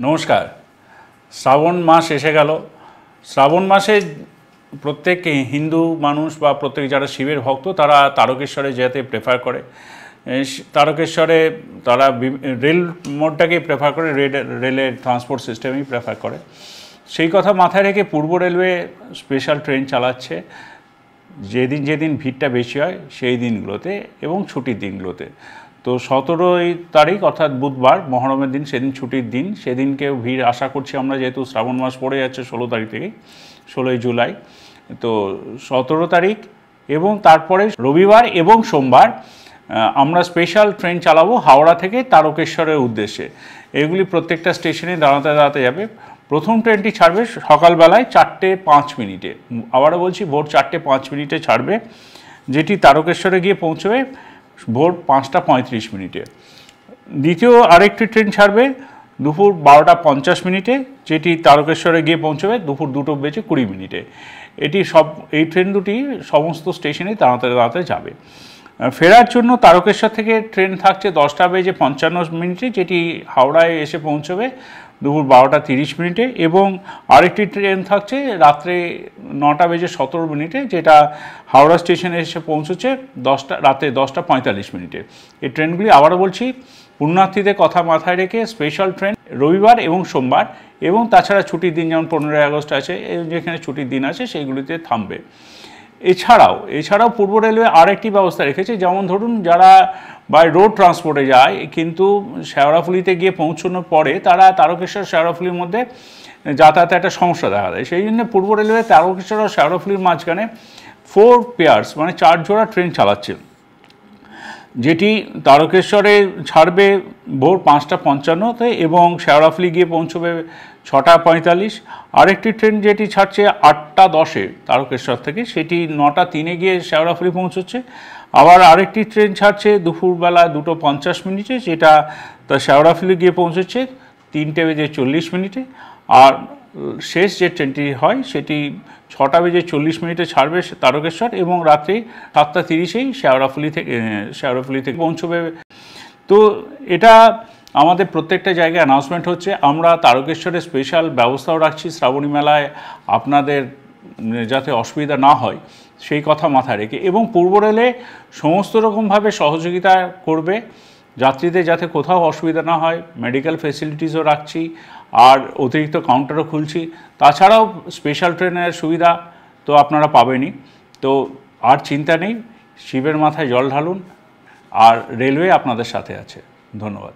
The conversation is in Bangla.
নমস্কার। শ্রাবণ মাস এসে গেল। শ্রাবণ মাসে প্রত্যেক হিন্দু মানুষ বা প্রত্যেক যারা শিবের ভক্ত তারা তারকেশ্বরে যেতে প্রেফার করে। তারকেশ্বরে তারা রেল মোডটাকেই প্রেফার করে, রেলের ট্রান্সপোর্ট সিস্টেমেই প্রেফার করে। সেই কথা মাথায় রেখে পূর্ব রেলওয়ে স্পেশাল ট্রেন চালাচ্ছে যেদিন যেদিন ভিড়টা বেশি হয় সেই দিনগুলোতে এবং ছুটির দিনগুলোতে। তো 17 তারিখ অর্থাৎ বুধবার মহরমের দিন, সেদিন ছুটির দিন, সেদিনকেও ভিড় আশা করছি আমরা, যেহেতু শ্রাবণ মাস পড়ে যাচ্ছে 16 তারিখ থেকে, 16 জুলাই। তো 17 তারিখ এবং তারপরে রবিবার এবং সোমবার আমরা স্পেশাল ট্রেন চালাবো হাওড়া থেকে তারকেশ্বরের উদ্দেশ্যে। এগুলি প্রত্যেকটা স্টেশনে দাঁড়াতে দাঁড়াতে যাবে। প্রথম ট্রেনটি ছাড়বে সকালবেলায় 4:05। আবারও বলছি, ভোর 4:05 ছাড়বে, যেটি তারকেশ্বরে গিয়ে পৌঁছবে ভোর 5:35। দ্বিতীয় আরেকটি ট্রেন ছাড়বে দুপুর 12:50, যেটি তারকেশ্বরে গিয়ে পৌঁছবে দুপুর 2:20। এই ট্রেন দুটি সমস্ত স্টেশনে দাঁড়াতে দাঁড়াতে যাবে। ফেরার জন্য তারকেশ্বর থেকে ট্রেন থাকছে 10:55, যেটি হাওড়ায় এসে পৌঁছবে দুপুর 12:30, এবং আরেকটি ট্রেন থাকছে রাত্রে 9:17, যেটা হাওড়া স্টেশনে এসে পৌঁছচ্ছে রাতে 10:45। এই ট্রেনগুলি আবারও বলছি, পুণ্যার্থীদের কথা মাথায় রেখে স্পেশাল ট্রেন রবিবার এবং সোমবার, এবং তাছাড়া ছুটির দিন যেমন 15 আগস্ট আছে, যেখানে ছুটির দিন আছে সেইগুলিতে থামবে। এছাড়াও পূর্ব রেলওয়ে আরেকটি ব্যবস্থা রেখেছে, যেমন ধরুন যারা বাই রোড ট্রান্সপোর্টে যায় কিন্তু শেওড়াফুলিতে গিয়ে পৌঁছানোর পরে তারা তারকেশ্বর শেওড়াফুলির মধ্যে যাতায়াতে একটা সমস্যা দেখা দেয়। সেই জন্য পূর্ব রেলওয়ে তারকেশ্বর ও শেওড়াফুলির মাঝখানে 4 পেয়ার্স মানে 4 জোড়া ট্রেন চালাচ্ছে, যেটি তারকেশ্বরে ছাড়বে ভোর 5:55 এবং শেওড়াফুলি গিয়ে পৌঁছবে 6:45। আরেকটি ট্রেন যেটি ছাড়ছে 8:10 তারকেশ্বর থেকে, সেটি 9:03 গিয়ে শেওড়াফুলি পৌঁছচ্ছে। আবার আরেকটি ট্রেন ছাড়ছে দুপুরবেলা 2:50, যেটা শেওড়াফুলি গিয়ে পৌঁছচ্ছে 3:40। আর শেষ যে ট্রেনটি হয় সেটি 6:40 ছাড়বে তারকেশ্বর এবং রাত্রি 7:30 শেওড়াফুলি থেকে পৌঁছবে। তো এটা আমাদের প্রত্যেকটা জায়গায় অ্যানাউন্সমেন্ট হচ্ছে। আমরা তারকেশ্বরে স্পেশাল ব্যবস্থাও রাখছি শ্রাবণী মেলায় আপনাদের যাতে অসুবিধা না হয় সেই কথা মাথায় রেখে, এবং পূর্ব রেলে সমস্ত রকমভাবে সহযোগিতা করবে যাত্রীদের যাতে কোথাও অসুবিধা না হয়। মেডিকেল ফেসিলিটিসও রাখছি, আর অতিরিক্ত কাউন্টারও খুলছি। তাছাড়াও স্পেশাল ট্রেনের সুবিধা তো আপনারা পাবেনই। তো আর চিন্তা নেই, শিবের মাথায় জল ঢালুন, আর রেলওয়ে আপনাদের সাথে আছে। ধন্যবাদ।